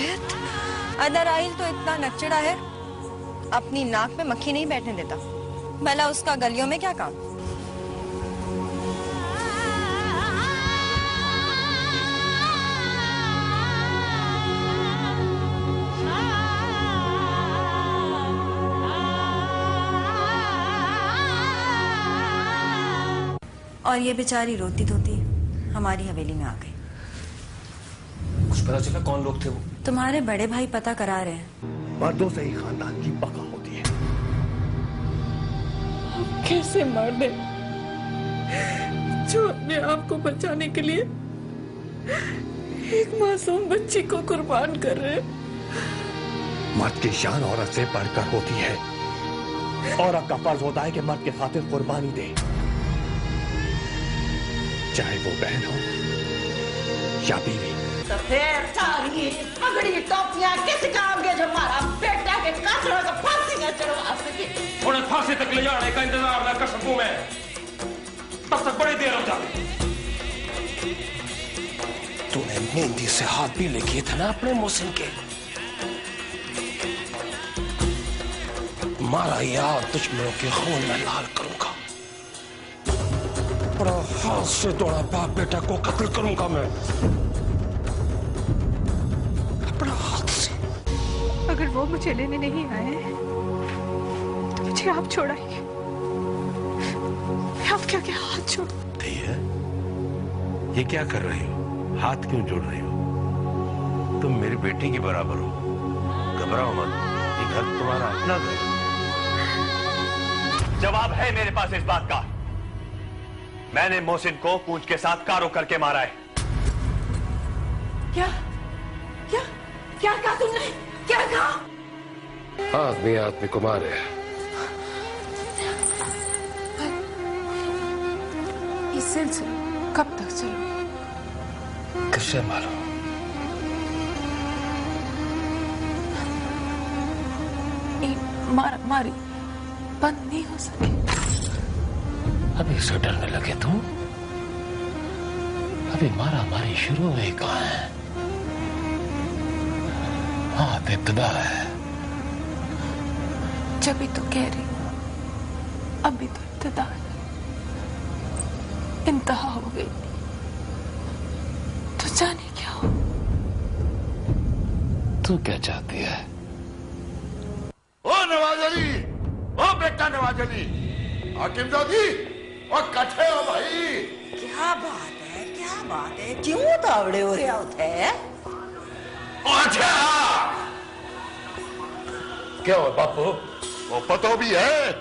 हिदायत। अदराइल तो इतना नकचड़ा है, अपनी नाक में मक्खी नहीं बैठने देता। भला उसका गलियों में क्या काम? और ये बेचारी रोती धोती हमारी हवेली में आ गई। कुछ पता चला कौन लोग थे वो? तुम्हारे बड़े भाई पता करा रहे हैं। मर्दों से ही खानदान की बका होती है। कैसे मार दे जो अपने आप को बचाने के लिए एक मासूम बच्ची को कुर्बान कर रहे हैं। मर्द की शान औरत से बढ़कर होती है। औरत का फर्ज होता है कि मर्द के खातिर कुर्बानी दे, चाहे वो बहन हो या बीवी। सफेद साड़ी पगड़ी टोपियां किस काम के जो हमारा बेटा के काटने का फांसी न चढ़वा सके। थोड़े फांसी तक ले जाने का इंतजार न कर सकूं मैं, तब तक बड़ी देर हो जाती। तूने मेहंदी से हाथ भी लेके थे ना अपने मोहसिन के। मारा यार दुश्मनों के खून में लाल करूंगा। बड़ा हाथ से दौड़ा बाप बेटा को कत्ल करूंगा मैं, बड़ा हाथ से। अगर वो मुझे लेने नहीं आए तो मुझे आप छोड़ाइए। मैं आपके आगे हाथ छोड़। है ये क्या कर रही हो? हाथ क्यों जोड़ रही हो? तुम मेरी बेटी की बराबर हो, घबराओ मत, ये घर तुम्हारा अपना घर है। जवाब है मेरे पास इस बात का। मैंने मोहसिन को पूंछ के साथ कारो करके मारा है। क्या क्या क्या कहा तुमने? क्या कहा? आदमी आदमी को मारे। ये सिलसिला कब तक चलेगा? किससे मालूम? मारा मारी बंद नहीं हो सके। अभी से डरने लगे तुम? अभी मारा मारी शुरू हुई कहां है? हाँ तो इब्तिदा है। जब भी तो कह रही हूं, अभी तो इब्तिदा है, इंतहा हो गई। तो जाने क्या हो? तू क्या चाहती है? ओ नवाज अली, ओ बेटा नवाज अली, हाकिमजादी और कट्ठे हो भाई। क्या बात है, क्या बात है? क्यों तावड़े हो रहे होते हैं? अच्छा क्या हुआ बापू? वो पता भी है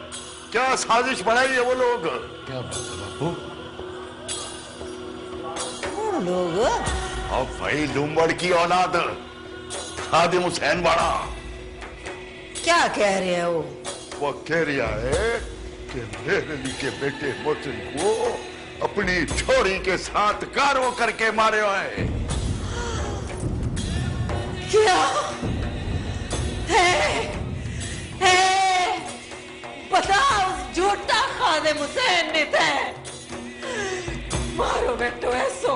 क्या साजिश बनाई है वो लोग? क्या बात है बापू? कौन लोग? अब भाई लुम्बड़ की औलाद खादिम हुसैन वाला। क्या कह रहे हो? वो कह रहा है कि मेरे अली के बेटे मोहसिन को अपनी छोरी के साथ कारो करके मारे है। क्या है? बताओ उस झूठा खादिम हुसैन ने थे। मारो बेटो ऐसो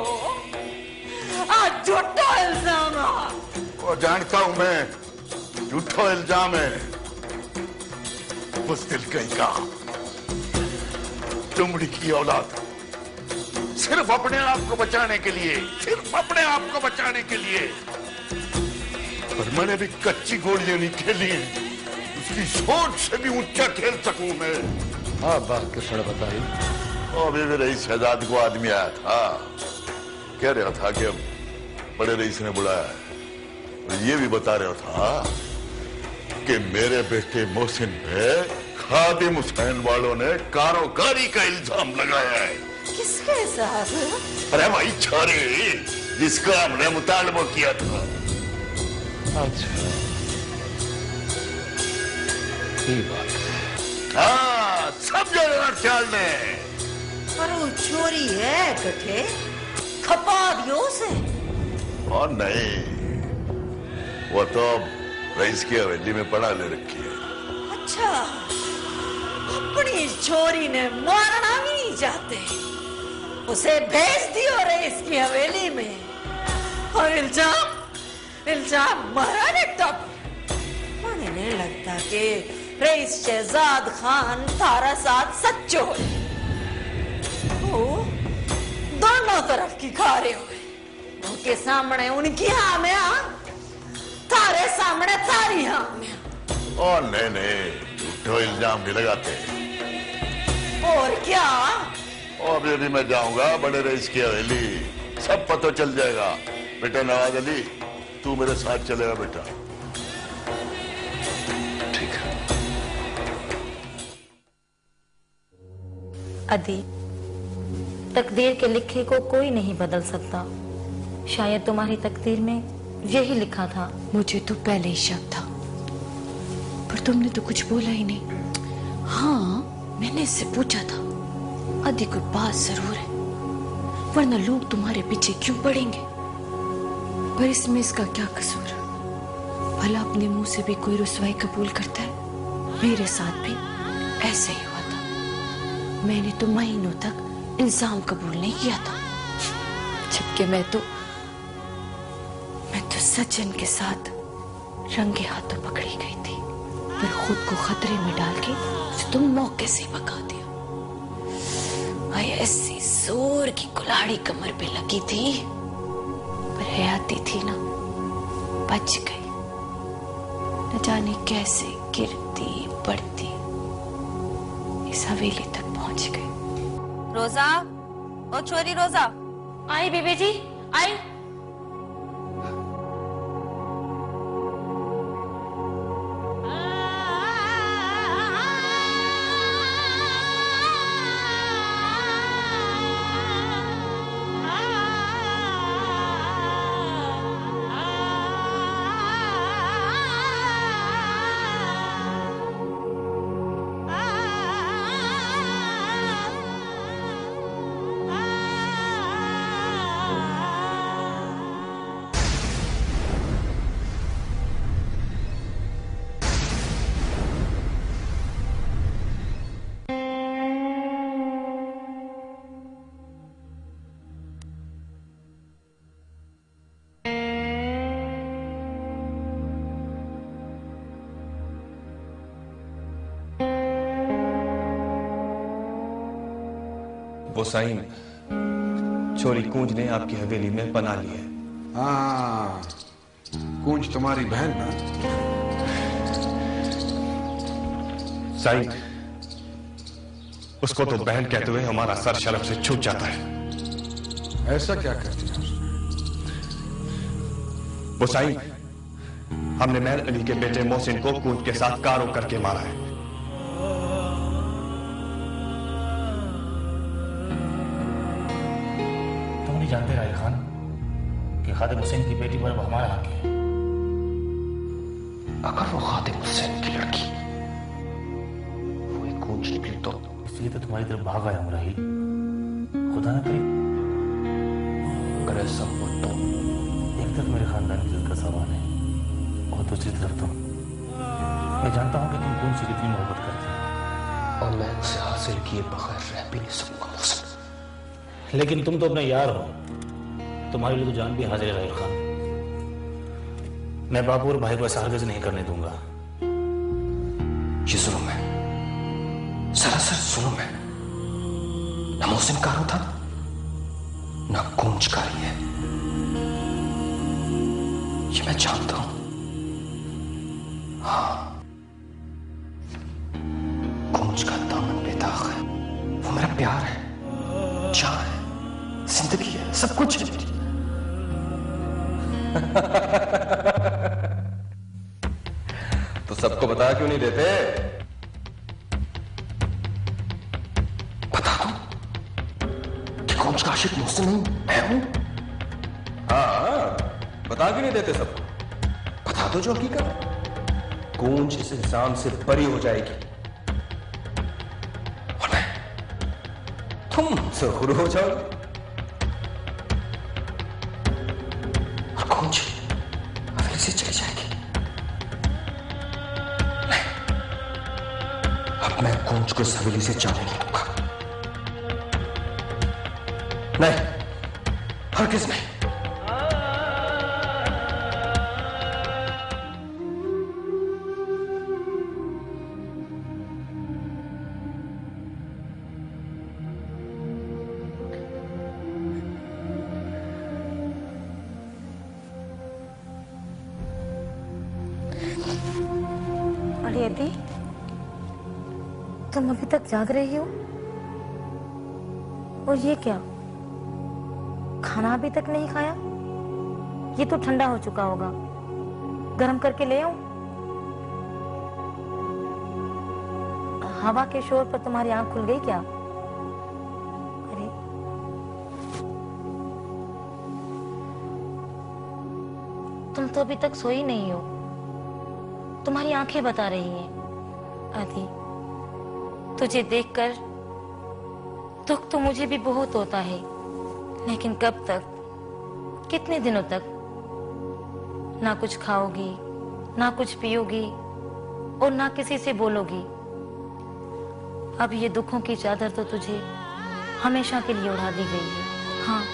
आज झूठा इल्जाम है। वो जानता हूं मैं, झूठा इल्जाम है। बुज़दिल कहीं का चुमड़ी की औलाद सिर्फ अपने आप को बचाने के लिए, सिर्फ अपने आप को बचाने के लिए। पर मैंने भी कच्ची गोलियां नहीं खेली हैं, उसकी सोच से भी ऊंचा खेल सकूं मैं। हाँ बात किस तरह बताई? अभी भी रईस शहजाद को आदमी आया था, कह रहा था कि अब बड़े रईस ने बुलाया है, और ये भी बता रहा था कि मेरे बेटे मोहसिन पे खादिम हुसैन वालों ने कारोकारी का इल्जाम लगाया है। किसके साथ? अरे भाई छोरे, जिसका हमने मुतालबा किया था। अच्छा ये बात है। हाँ समझो जरा ख्याल में। पर वो चोरी है कठे, खपा दियो उसे। और नहीं, वो तो रईस की हवेली में पड़ा ले रखी है। अच्छा, अपनी छोरी ने मारना भी नहीं चाहते, उसे भेज दियो रईस की हवेली में। और इल्जाम इल्जाम मारा ने टॉप। मुझे नहीं लगता कि रईस शहजाद खान थारा साथ सच्चो हो। दोनों तरफ की खा रहे हो। उनके सामने उनकी हाँ में हाँ, थारे सामने थारी हाँ में। ओ नहीं नहीं, झूठे इल्जाम नहीं लगाते। और क्या? और अभी मैं जाऊंगा बड़े रईस की हवेली, सब पता चल जाएगा। बेटा नवाज अली, तू मेरे साथ चलेगा बेटा। ठीक है। अदी, तकदीर के लिखे को कोई नहीं बदल सकता। शायद तुम्हारी तकदीर में यही लिखा था। मुझे तो पहले ही शक था, पर तुमने तो कुछ बोला ही नहीं। हाँ, मैंने इससे पूछा था, अदी कोई बात जरूर है, वरना लोग तुम्हारे पीछे क्यों पड़ेंगे। पर इसमें इसका क्या कसूर? भला अपने मुंह से भी कोई रुसवाई कबूल करता है? मेरे साथ भी ऐसे ही हुआ था। मैंने तो महीनों तक इल्जाम कबूल नहीं किया था, जबकि मैं तो सज्जन के साथ रंगे हाथों पकड़ी गई थी, पर खुद को खतरे में डाल के तुम मौके से भगा दिया। ऐसी जोर की कुल्हाड़ी कमर पे लगी थी, पर हयाती थी ना, बच गई। न जाने कैसे गिरती पड़ती इस हवेली तक पहुंच गई। रोजा, ओ छोरी रोजा। आई बीबी जी, आई। वो साईं, छोरी कूंज ने आपकी हवेली में पनाह ली है। हाँ, कूंज तुम्हारी बहन ना? साईं, उसको तो बहन कहते हुए हमारा सर शर्म से छूट जाता है। ऐसा क्या कर दिया? वो साईं, हमने महल अली के बेटे मोहसिन को कूंज के साथ कारों करके मारा है। जानते राय खान कि खादिम हुसैन की बेटी पर हमारा हक है। अगर वो खादिम हुसैन की लड़की वो एक कूंज निकली तो इसलिए तो तुम्हारी तरफ भाग आया हूं राही। खुदा न करे अगर ऐसा हो तो एक तरफ मेरे खानदान की इज्जत का सवाल है और दूसरी तरफ तुम। मैं जानता हूं कि तुम कूंज से कितनी मोहब्बत करते हो और मैं उसे हासिल किए बगैर रह भी नहीं सकूंगा मोहसिन। लेकिन तुम तो अपने यार हो, तुम्हारे लिए तो जान भी हाजिर है राहिल खान। मैं बापू और भाई को ऐसा हरगिज़ नहीं करने दूंगा। ये जुल्म है, सरासर जुल्म है। ना मोहसिन कारो था, ना कूंज कारी है। ये मैं जानता हूं। हाँ, कूंज का दामन बेदाग है। वो मेरा प्यार है, जान है, जिंदगी है, सब कुछ है मेरी। तो सबको बता क्यों नहीं देते? बता दो कि कौन सा आशिक मोहसिन नहीं मैं हूं। हाँ, बता क्यों नहीं देते सबको? बता दो जो हकीकत। कूंज इस इल्जाम से बरी हो जाएगी और मैं तुम जरूर हो जाओगे। और कूंज हवेली से चली जाएगी। नहीं, अब मैं कूंज को इस हवेली से जाने नहीं दूंगा। नहीं, हरगिज़ नहीं। अदी, तुम अभी तक जाग रही हो? और ये क्या, खाना अभी तक नहीं खाया? ये तो ठंडा हो चुका होगा, गर्म करके ले आऊं? हवा के शोर पर तुम्हारी आंख खुल गई क्या? अरे तुम तो अभी तक सोई नहीं हो, तुम्हारी आंखें बता रही हैं। आदि, तुझे देखकर दुख तो मुझे भी बहुत होता है, लेकिन कब तक, कितने दिनों तक? ना कुछ खाओगी, ना कुछ पियोगी और ना किसी से बोलोगी। अब ये दुखों की चादर तो तुझे हमेशा के लिए उड़ा दी गई है। हाँ,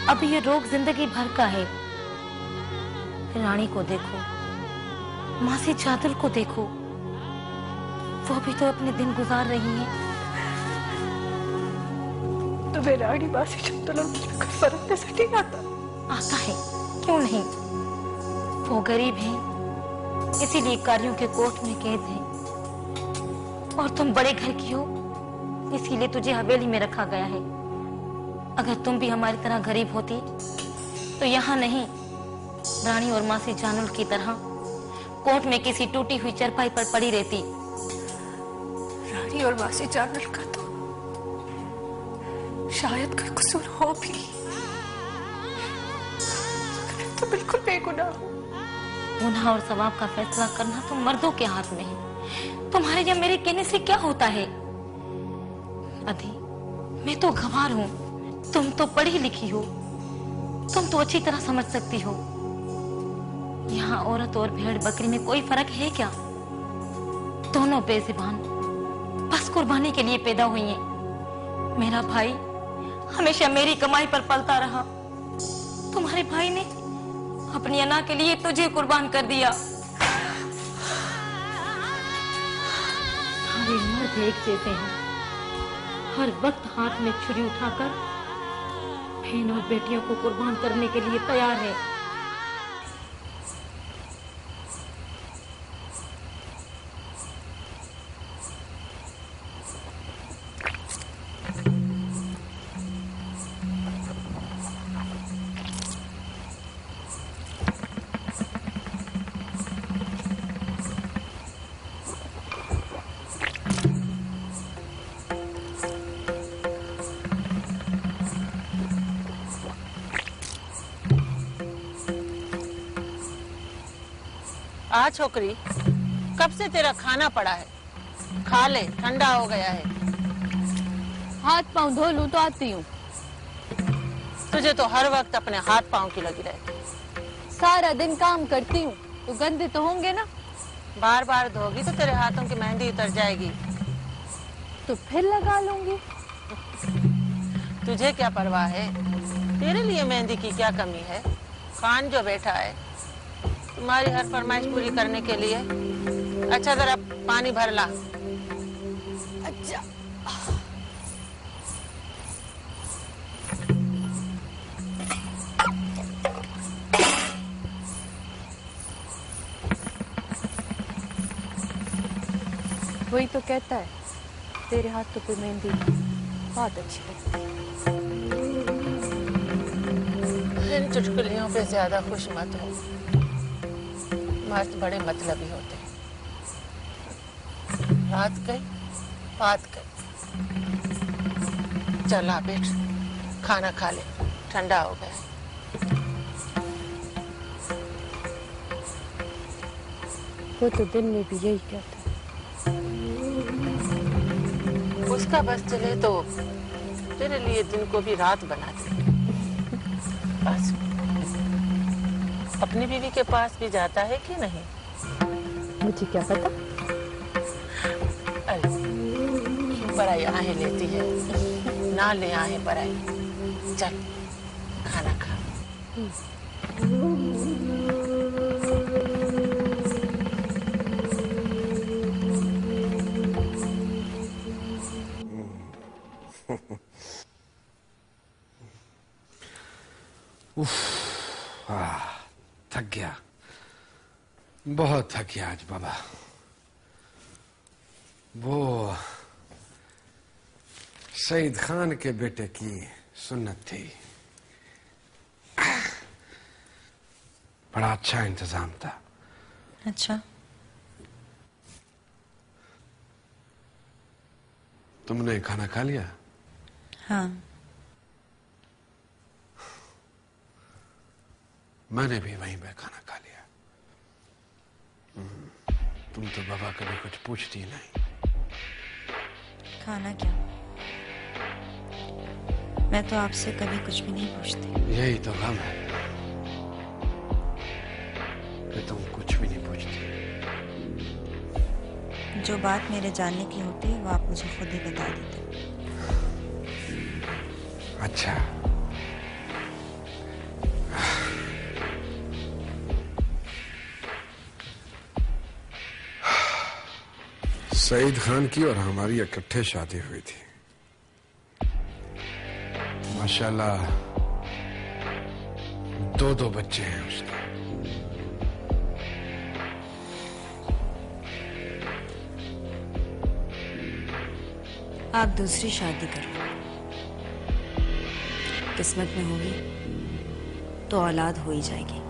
अब ये रोग जिंदगी भर का है। रानी को देखो, मासी चादर को देखो, वो भी तो अपने दिन गुजार रही हैं। तुम्हें रानी मासी चादर और मुझ में कोई फर्क नजर नहीं आता? आता है, क्यों नहीं? वो गरीब हैं, इसीलिए कार्यों के कोर्ट में कैद हैं, और तुम बड़े घर की हो, इसीलिए तुझे हवेली में रखा गया है। अगर तुम भी हमारी तरह गरीब होती तो यहाँ नहीं, रानी और मासी जानुल की तरह कोर्ट में किसी टूटी हुई चरपाई पर पड़ी रहती। रानी और मासी जानुल का तो शायद कोई कसूर हो भी, तो बिल्कुल बेगुनाह हूँ। गुनाह और सवाब का फैसला करना तो मर्दों के हाथ में है, तुम्हारे या मेरे कहने से क्या होता है? अधी, मैं तो गंवार हूँ, तुम तो पढ़ी लिखी हो, तुम तो अच्छी तरह समझ सकती हो। यहाँ औरत और भेड़ बकरी में कोई फर्क है क्या? दोनों बेज़ुबान बस कुर्बानी के लिए पैदा हुई हैं। मेरा भाई हमेशा मेरी कमाई पर पलता रहा, तुम्हारे भाई ने अपनी अना के लिए तुझे कुर्बान कर दिया। सारे मर्द एक जैसे हैं, हर वक्त हाथ में छुरी उठाकर बहन और बेटियों को कुर्बान करने के लिए तैयार है। आ छोकरी, कब से तेरा खाना पड़ा है, खा ले, ठंडा हो गया है। हाथ पांव धो लूं तो आती हूँ। तुझे तो हर वक्त अपने हाथ पांव की लगी रहती। सारा दिन काम करती हूँ तो गंदे तो होंगे ना। बार बार धोगी तो तेरे हाथों की मेहंदी उतर जाएगी। तो फिर लगा लूंगी। तुझे क्या परवाह है, तेरे लिए मेहंदी की क्या कमी है? खान जो बैठा है तुम्हारी हर फरमाइश पूरी करने के लिए। अच्छा जरा पानी भर ला। अच्छा। वही तो कहता है, तेरे हाथ तो कोई मेहंदी बहुत अच्छी लगती है। इन चुटकुलियों पे ज्यादा खुश मत हो, मर्द बड़े मतलबी होते हैं। रात गई बात गई। चला बेट, खाना खा ले, ठंडा हो गया। वो तो दिन में भी यही कहता है। उसका बस चले तो तेरे लिए दिन को भी रात बना दे। बस अपनी बीवी के पास भी जाता है कि नहीं? मुझे क्या पता। अरे पराई आहें लेती है, ना ले आहें पराई। चल खाना खा। थक गया, बहुत थक गया आज बाबा। वो सईद खान के बेटे की सुन्नत थी। बड़ा अच्छा इंतजाम था। अच्छा, तुमने खाना खा लिया? हाँ। मैंने भी वहीं पे खाना खा लिया। तुम तो बाबा कभी कुछ पूछती नहीं। खाना क्या? मैं तो आपसे कभी कुछ भी नहीं पूछती। यही तो गम है कि तुम कुछ भी नहीं पूछती। जो बात मेरे जानने की होती है वो आप मुझे खुद ही बता देते। अच्छा, सईद खान की और हमारी इकट्ठे शादी हुई थी। माशाल्लाह 2 बच्चे हैं उसके। आप दूसरी शादी करो, किस्मत में होगी तो औलाद हो ही जाएगी।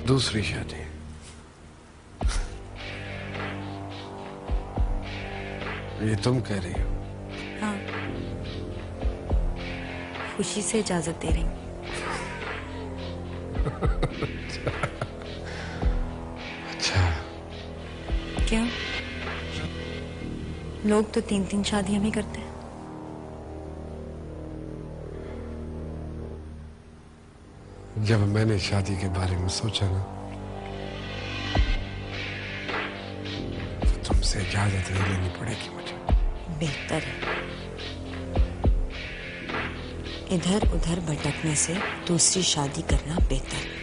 दूसरी शादी? ये तुम कह रही हो? हाँ, खुशी से इजाजत दे रही हूँ। अच्छा। क्यों? लोग तो 3-3 शादियां भी करते हैं। जब मैंने शादी के बारे में सोचा ना, तो तुमसे इजाजत नहीं लेनी पड़ेगी मुझे। बेहतर है, इधर उधर भटकने से दूसरी शादी करना बेहतर है।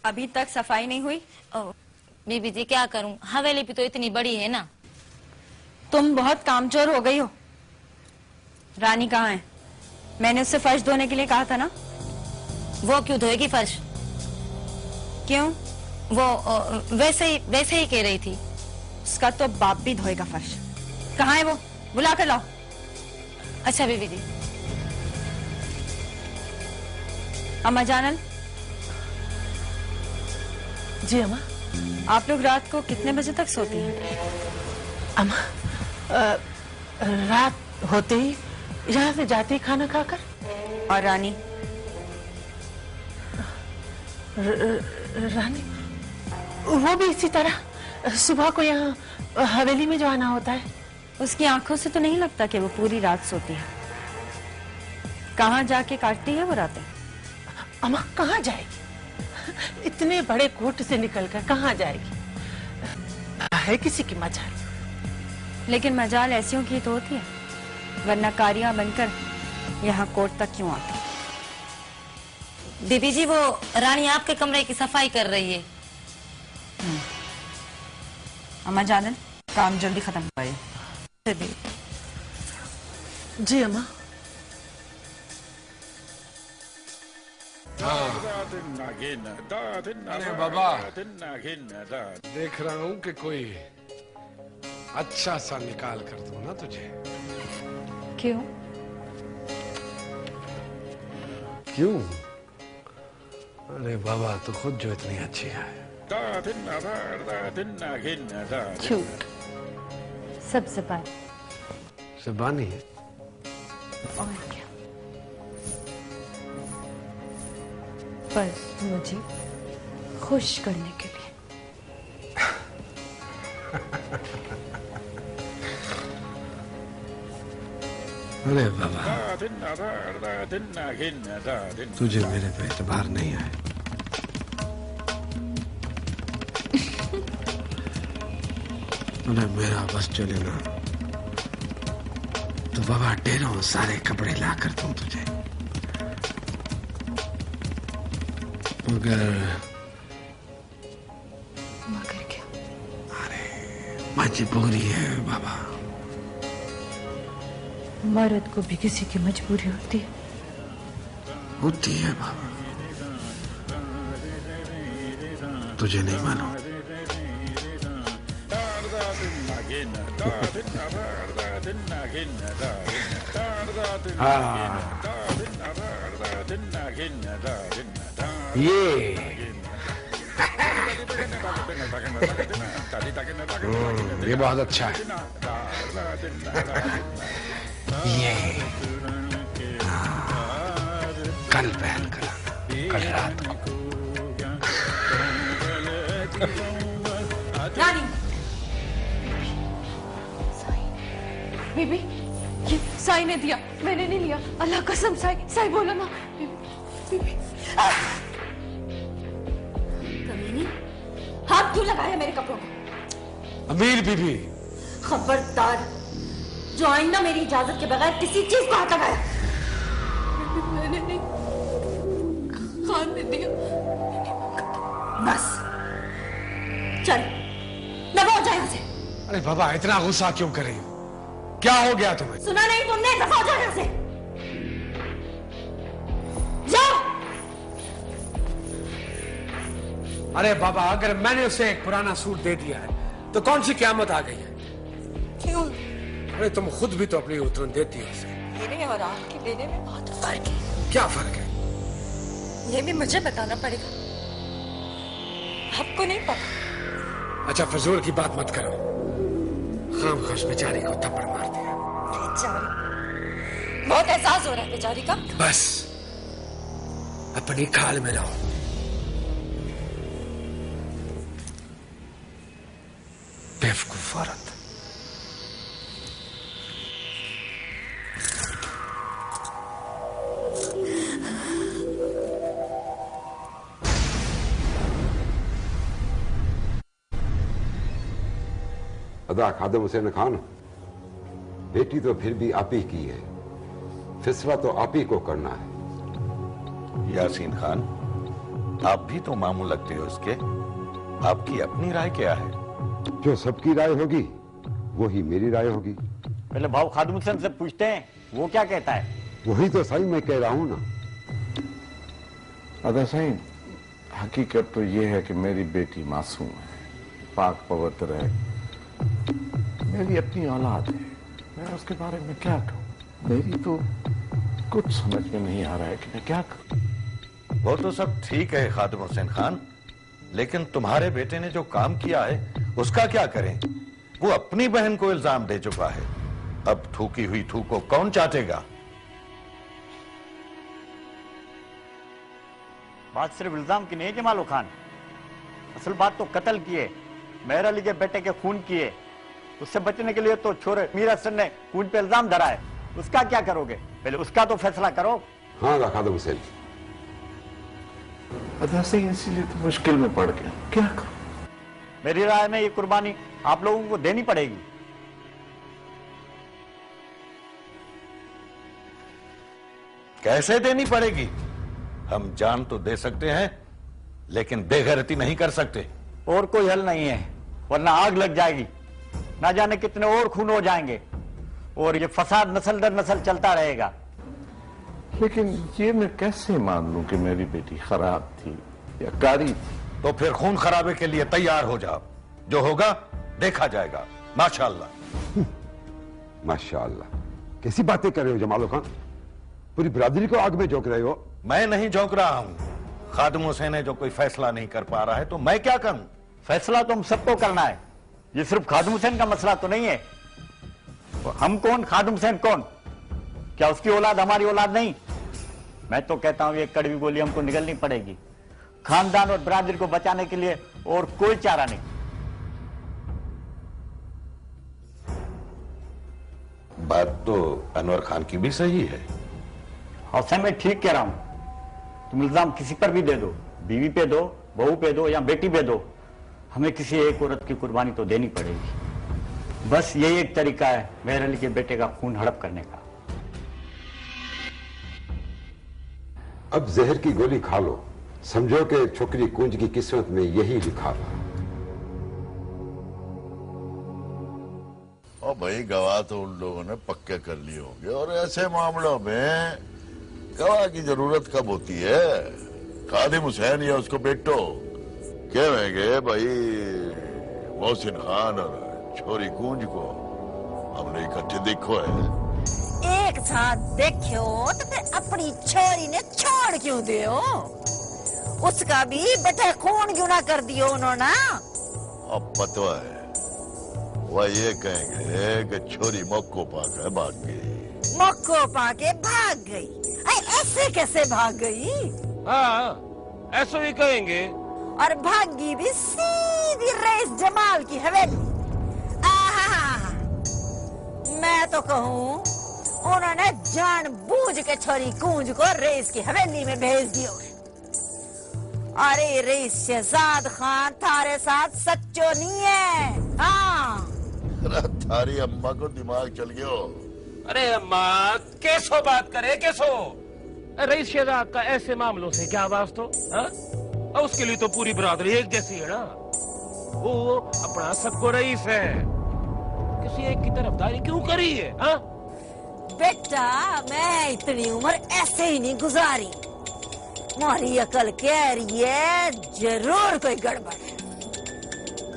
अभी तक सफाई नहीं हुई? बीबी जी क्या करूं, हवेली भी तो इतनी बड़ी है ना। तुम बहुत कामचोर हो गई हो। रानी कहाँ है? मैंने उससे फर्श धोने के लिए कहा था ना। वो क्यों धोएगी फर्श? क्यों? वो वैसे ही कह रही थी। उसका तो बाप भी धोएगा फर्श। कहाँ है वो? बुला कर लाओ। अच्छा बीबी जी। अम्मा जानल, जी अम्मा। आप लोग रात को कितने बजे तक सोती हैं? अम्मा रात होते ही यहाँ से जाती खाना खाकर। और रानी? रानी वो भी इसी तरह सुबह को यहाँ हवेली में जो आना होता है। उसकी आंखों से तो नहीं लगता कि वो पूरी रात सोती है। कहाँ जाके काटती है वो रातें? अम्मा कहाँ जाएगी? इतने बड़े कोर्ट से निकलकर कहाँ जाएगी? है किसी की मजाल। लेकिन मजाल ऐसियों की तो होती है, वरना कारियां बनकर यहाँ कोर्ट तक क्यों आती? बीबी जी वो रानी आपके कमरे की सफाई कर रही है। अम्मा जानन काम जल्दी खत्म कराइए। जी अम्मा। अरे बाबा, देख रहा हूँ कि कोई अच्छा सा निकाल कर दूं ना तुझे। क्यों? क्यों? अरे बाबा, तू खुद जो इतनी अच्छी है। क्यूट, सब ज़बान। ज़बानी है। और क्या? बस मुझे खुश करने के लिए। अरे बाबा, तुझे मेरे पे एतबार नहीं है। अरे मेरा बस चले ना तो बाबा ढेरों सारे कपड़े ला कर दूं तुझे, मगर क्या? अरे मजबूरी है बाबा। मर्द को भी किसी की मजबूरी होती है। होती है बाबा, तुझे नहीं मालूम। ये बहुत अच्छा है। ये कल पहन कर कल रात को। रानी, बीबी ये साई ने दिया, मैंने नहीं लिया। अल्लाह कसम साई, साई बोलो ना। बीबी कमीनी, हाथ क्यों लगाया मेरे कपड़ों को? अमीर बीबी, खबरदार, जो आईना मेरी इजाजत के बगैर किसी चीज को हाथ लगाया। मैंने नहीं, खान ने दिया। बस चल, दबा हो जाए यहाँ से। अरे बाबा, इतना गुस्सा क्यों कर रही हो? क्या हो गया तुम्हें? सुना नहीं तुमने? दफा हो जाओ यहाँ से। जाओ। अरे बाबा, अगर मैंने उसे एक पुराना सूट दे दिया है तो कौन सी क़यामत आ गई है? क्यों? अरे तुम खुद भी तो अपनी उतरन देती हो उसे। मेरे और आपके देने में बहुत फर्क है। क्या फर्क है? ये भी मुझे बताना पड़ेगा, आपको नहीं पता। अच्छा फजूल की बात मत करो। खामखोश बेचारी को थप्पड़ मार दिया। बेचारी, बहुत एहसास हो रहा है बेचारी का। बस अपनी खाल में रहो। बेवकूफ औरत। अदा खादिम हुसैन खान, बेटी तो फिर भी आप ही की है, फैसला तो आप ही को करना है। यासीन खान, आप भी तो मामू लगते हो उसके, आपकी अपनी राय क्या है? जो सबकी राय होगी वही मेरी राय होगी। पहले भाव खादिम हुसैन से पूछते हैं वो क्या कहता है। वही तो सही मैं कह रहा हूं ना। अदा साईं, हकीकत तो ये है कि मेरी बेटी मासूम है, पाक पवित्र है, मेरी अपनी औलाद है, मैं उसके बारे में क्या कहूं? मेरी तो कुछ समझ में नहीं आ रहा है कि मैं क्या करूं। वो तो सब ठीक है खादिम हुसैन खान, लेकिन तुम्हारे बेटे ने जो काम किया है उसका क्या करें? वो अपनी बहन को इल्जाम दे चुका है। अब थूकी हुई थूक को कौन चाटेगा? बात सिर्फ इल्जाम की नहीं जमालो खान, असल बात तो कत्ल की है, मेहर अली के बेटे के खून की है। उससे बचने के लिए तो छोरे मीर हसन ने खून पे इल्जाम धरा है, उसका क्या करोगे? पहले उसका तो फैसला करो। हाँ खादम हुसैन, से इसीलिए तो मुश्किल में पड़ गया, क्या करूं? मेरी राय में ये कुर्बानी आप लोगों को देनी पड़ेगी। कैसे देनी पड़ेगी? हम जान तो दे सकते हैं, लेकिन बेगैरती नहीं कर सकते। और कोई हल नहीं है, वरना आग लग जाएगी, ना जाने कितने और खून हो जाएंगे और ये फसाद नस्ल दर नस्ल चलता रहेगा। लेकिन ये मैं कैसे मान लूं कि मेरी बेटी खराब थी या कारी थी? तो फिर खून खराबे के लिए तैयार हो जाओ, जो होगा देखा जाएगा। माशाअल्लाह। माशाअल्लाह, कैसी बातें कर रहे हो जमालो खान? पूरी बिरादरी को आग में झोंक रहे हो। मैं नहीं झोंक रहा हूं। खादिम हुसैन है जो कोई फैसला नहीं कर पा रहा है, तो मैं क्या करूं? फैसला तो हम सबको करना है, ये सिर्फ खादिम हुसैन का मसला तो नहीं है। हम कौन, खादिम हुसैन कौन? क्या उसकी औलाद हमारी औलाद नहीं? मैं तो कहता हूं ये कड़वी गोली हमको निगलनी पड़ेगी। खानदान और बिरादरी को बचाने के लिए और कोई चारा नहीं। बात तो अनवर खान की भी सही है। हुसैन मैं ठीक कह रहा हूं। तुम इल्जाम किसी पर भी दे दो, बीवी पे दो, बहू पे दो या बेटी पे दो, हमें किसी एक औरत की कुर्बानी तो देनी पड़ेगी। बस यही एक तरीका है मेहर अली के बेटे का खून हड़प करने का। अब जहर की गोली खा लो, समझो कि छोकरी कुंज की किस्मत में यही लिखा था। और भाई गवाह तो उन लोगों ने पक्के कर लिए होंगे, और ऐसे मामलों में गवाह की जरूरत कब होती है? खादिम हुसैन या उसको बेटो कहेंगे भाई मोहसिन खान और छोरी कुंज को हमने इकट्ठे देखो है। एक साथ देखो तो फिर अपनी छोरी ने छोड़ क्यों दियो? उसका भी बेटे खून क्यों ना कर दियो उन्होंने? अब पता है वह ये कहेंगे कि छोरी मौको पाकर भाग गई। मौको पाके भाग गई? ऐसे कैसे भाग गई? हाँ, ऐसा ही कहेंगे। और भागी भी सीधी रईस जमाल की हवेली। मैं तो कहूँ उन्होंने जानबूझ के छोरी कुंज को रईस की हवेली में भेज दियो। अरे रईस शहजाद खान थारे साथ सच्चो नहीं है। हाँ, थारी अम्मा को दिमाग चल गयो। अरे अम्मा कैसो बात करे, कैसो? रईस शहजाद का ऐसे मामलों से क्या वास्ता? और उसके लिए तो पूरी बिरादरी एक जैसी है ना। वो अपना सबको रईस है, किसी एक की तरफदारी क्यों करी है? हा? बेटा मैं इतनी उम्र ऐसे ही नहीं गुजारी। तुम्हारी अकल कह रही है जरूर कोई गड़बड़ है।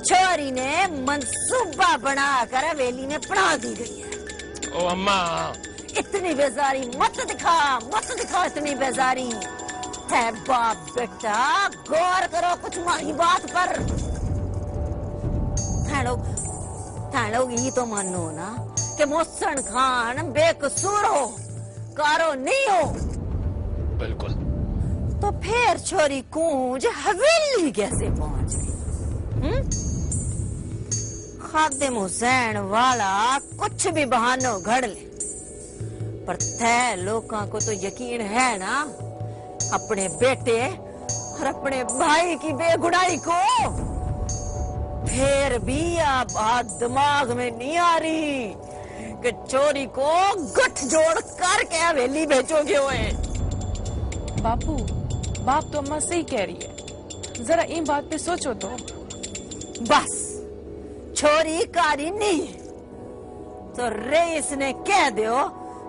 छोरी ने मंसूबा बनाकर हवेली में पड़ा दी गई है। ओ अम्मा, इतनी बेजारी मत दिखा इतनी बेजारी है। बाप बेटा गौर करो कुछ हमारी बात पर। थे लोग ये तो मानो ना कि मोहसिन खान बेकसूर हो, कारो नहीं हो। बिल्कुल। तो फिर छोरी कुंज हवेली कैसे पहुंच गई? खादिम हुसैन वाला कुछ भी बहानो घड़ ले, पर थे लोगों को तो यकीन है ना अपने बेटे और अपने भाई की बेगुनाही को। फिर भी अब बात दिमाग में नहीं आ रही कि चोरी को गठजोड़ करके हवेली भेजोगे हुए। बापू, बाप तो अम्मा सही कह रही है, जरा इन बात पे सोचो तो। बस छोरी कारी नहीं है तो रईस ने कह दो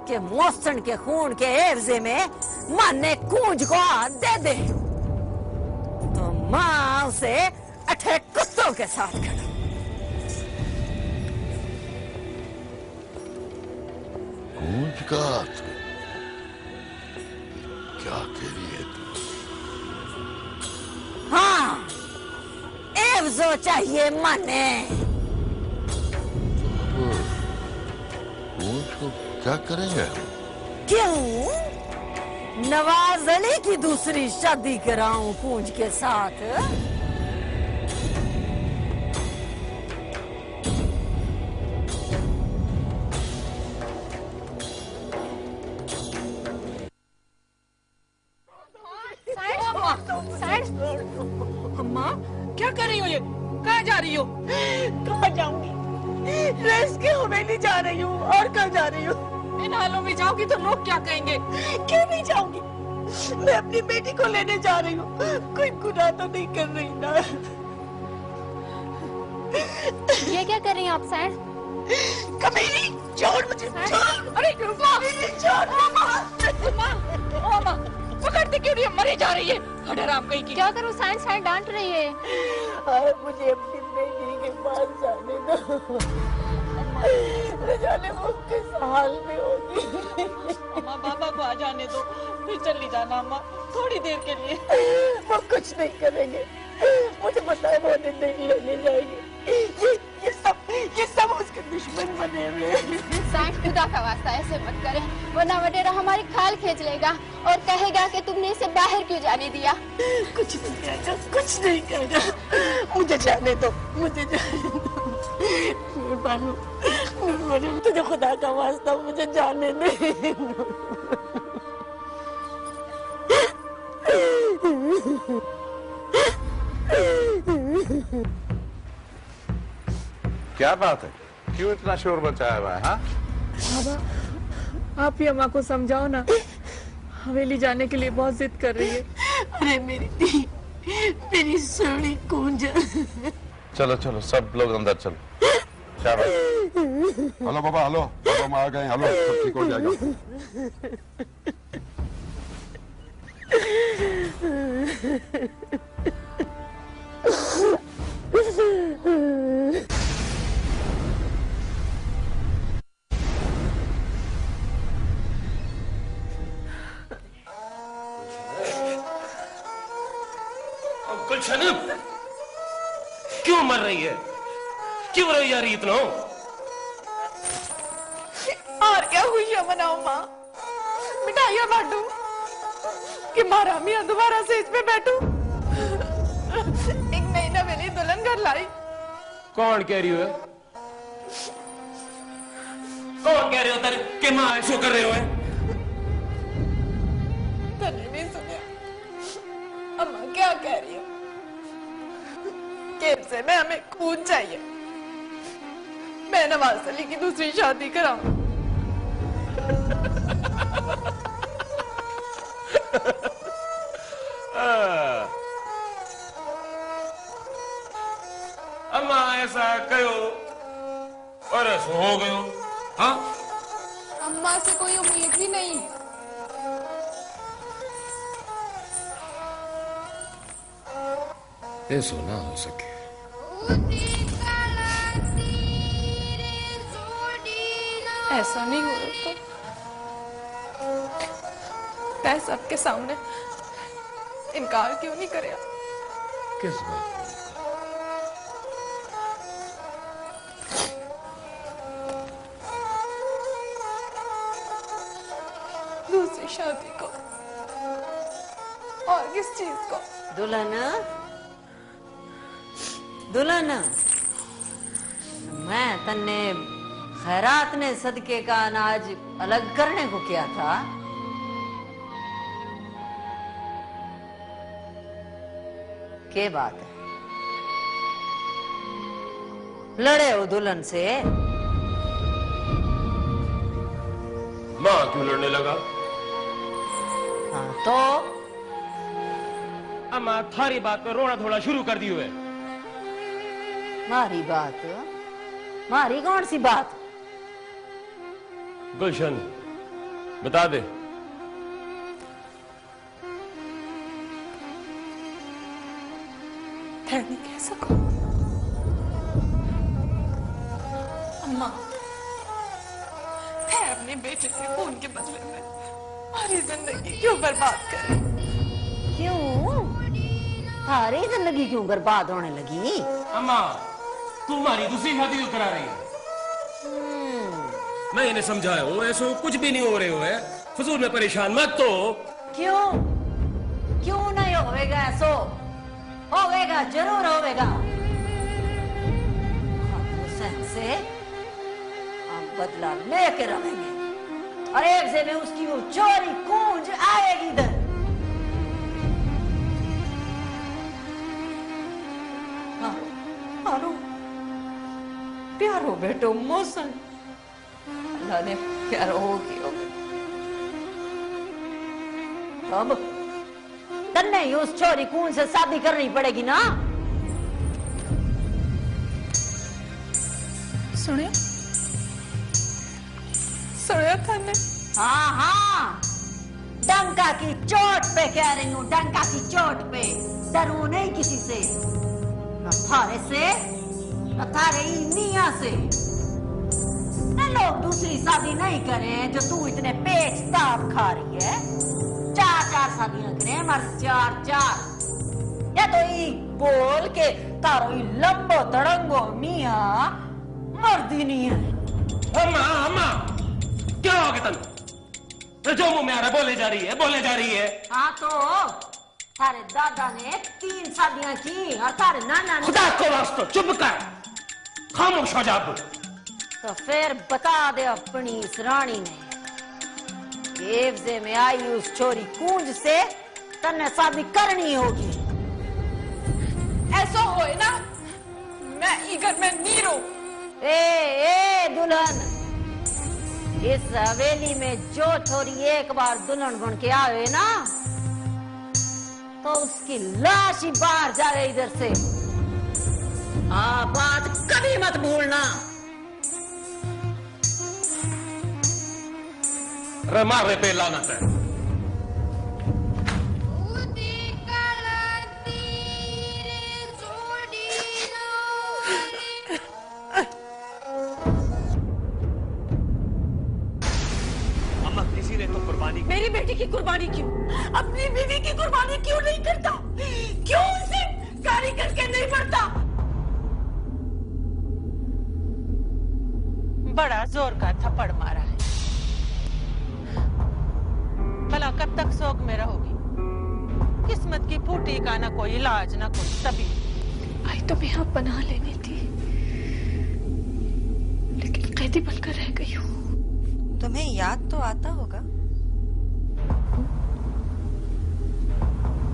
कि मोहसिन के खून के एवजे में मां ने कुंज को हाथ दे दे, तो मां उसे अठे कुत्तों के साथ खड़ा। कुंज का हाथ? क्या कह रही है तू? हाँ, एवजो चाहिए मने। तो क्या करेंगे? क्यों? नवाज अली की दूसरी शादी कराऊं पूंज के साथ? अम्मा क्या कर रही हो ये? कहाँ जा रही हो? कहाँ जाऊंगी? रेस्क्यू हवेली जा रही हूँ। और कहाँ जा रही हूँ? इन हालों में जाओगी तो लोग क्या कहेंगे? क्यों नहीं जाऊंगी? मैं अपनी बेटी को लेने जा रही हूँ। कोई गुनाह तो नहीं कर रही ना? ये क्या कर रही हैं आप सैड? कमीनी, छोड़ मुझे, छोड़। अरे माँ पकड़ते क्यों नहीं? मरे जा रही है हराम कहीं की। क्या करूँ? सैड सैड डांट रही है। मुझे अपनी बेटी के पास जाने दो। न जाने वो किस हाल में होगी। अम्मा बाबा को आ जाने दो, फिर चली जाना अम्मा, थोड़ी देर के लिए। वो कुछ नहीं करेंगे। मुझे पता है वो नहीं लेने जाएंगे। ये सब उसके दुश्मन बने हुए हैं। सैड खुदा का वास्ता ऐसे मत करें, वरना वडेरा हमारी खाल खींच लेगा और कहेगा कि तुमने इसे बाहर क्यों जाने दिया। कुछ नहीं कहेगा, कुछ नहीं कहेगा। मुझे जाने दो, मुझे जाने दो। बानू, तुझे खुदा का वास्ता मुझे जाने दे। क्या बात है? क्यों इतना शोर मचाया हुआ है? हाँ? बाबा आप ही अम्मा को समझाओ ना, हवेली जाने के लिए बहुत जिद कर रही है। अरे मेरी सोनी कूंज। चलो चलो सब लोग अंदर चलो। शाबाश। हेलो बाबा, हेलो बाबा, हम आ गए। हेलो, सब ठीक हो जाएगा। गुलशन क्यों मर रही है? क्यों रही जा रही इतना? और क्या खुशियां मनाऊं माँ? मिठाइयाँ बांटू कि मारा मियाँ दोबारा सेज पे बैठू? एक नई नवेली दुल्हन घर लाई। कौन कह रही हो? कौन कह रहे हो तेरे कि माँ ऐसो कर रहे हो? तने नहीं सुनिया? अम्मा क्या कह रही है? केब से मैं हमें खून चाहिए। मैं नवाज अली की दूसरी शादी कराऊं। अम्मा ऐसा कहो और ऐसा हो गयो। हाँ? अम्मा से कोई उम्मीद ही नहीं। ऐसा ना हो सके। ऐसा नहीं हो तो मैं सबके सामने इनकार क्यों नहीं करे? किस बात? दूसरी शादी को और किस चीज को? दुल्हन, मैं तन्ने खैरात ने सदके का अनाज अलग करने को किया था। के बात है? लड़े हो दुल्हन से? माँ क्यों लड़ने लगा? हाँ तो अम्मा थारी बात पे रोना थोड़ा शुरू कर दी हुए। मारी बात? मारी कौन सी बात? गुलशन बता दे। मैं नहीं कह सकूं। अम्मा, मैं अपने बेटे के खून के बदले में हमारी जिंदगी क्यों बर्बाद करें? क्यों? थारी जिंदगी क्यों बर्बाद होने लगी? अम्मा तुम्हारी दूसरी शादी क्यों करा रही है? मैं इन्हें समझाया हूँ, ऐसा कुछ भी नहीं हो रहे हो है, फजूल में परेशान मत तो। क्यों नहीं होवेगा? ऐसो होवेगा, जरूर होवेगा। हुसैन से हम बदला लेके रहेंगे और एक से में उसकी वो चोरी कूंज आएगी इधर। मारो प्यारो बेटो मोहसिन, अल्लाह ने प्यारो होगी। अब तन्ने ही उस चोरी कून से शादी करनी पड़ेगी ना? सुनिए तन्ने? हाँ, डंका की चोट पे कह रही हूँ, डंका की चोट पे। डरू नहीं किसी से, न थारे से न थारे मियां से। न लोग दूसरी शादी नहीं करें जो तू इतने पेट ताप खा रही है। 4 शादियां करें, मर्द 4। या तो ई बोल के तारो ई लंबो तड़ंगो मियां मर्दी नहीं है। अम्मा क्या हो गया तन? जो मुंह में आ रहा बोले जा रही है। हाँ तो तारे दादा ने 3 शादियां की और तारे नाना ने। खुदा को वास्ता चुप कर, खामोश हो जा। तो फिर बता दे अपनी इस रानी ने एवजे में आई उस चोरी कूंज से तन्ने शादी करनी होगी। ऐसा होए ना, मैं ई घर में नहीं रहूं। ए दुल्हन, इस हवेली में जो छोरी एक बार दुल्हन बन के आवे ना, तो उसकी लाश ही बाहर जाए इधर से। बात कभी मत भूलना। मारे पे लानत है। अम्मा किसी ने तो कुर्बानी, मेरी बेटी की कुर्बानी क्यों? अपनी बीवी की कुर्बानी क्यों नहीं करता? क्यों उसे कारी करके नहीं पड़ता? बड़ा जोर का थप्पड़ मारा है। भला कब तक शोक में रहोगी? किस्मत की फूटी का ना कोई इलाज ना कोई तबीब। आई तो मैं यहाँ पनाह लेनी थी, लेकिन कैदी बनकर रह गई हूँ। तुम्हें याद तो आता होगा?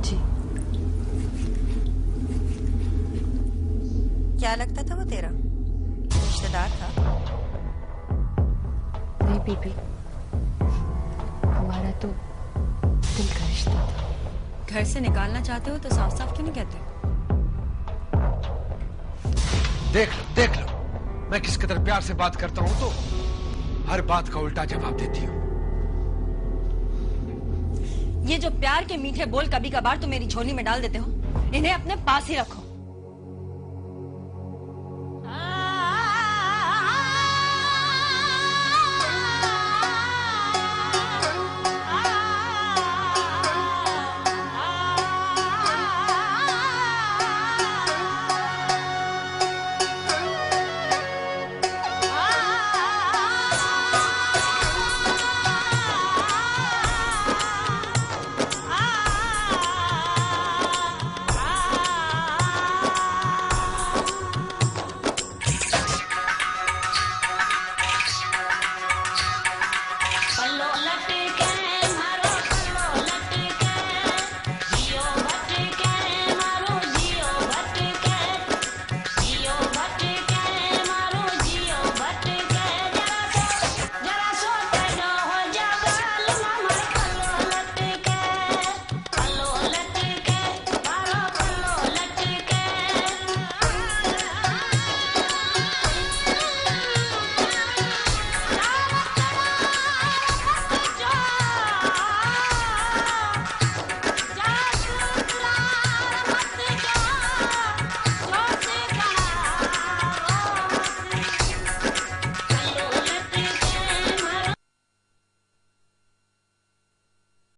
जी। क्या लगता था वो तेरा रिश्तेदार था? नहीं बीबी, हमारा तो दिल का रिश्ता था। घर से निकालना चाहते हो तो साफ साफ क्यों नहीं कहते? देख लो मैं किस कदर प्यार से बात करता हूं, तो हर बात का उल्टा जवाब देती हूँ। ये जो प्यार के मीठे बोल कभी कभार तुम मेरी झोली में डाल देते हो, इन्हें अपने पास ही रखो।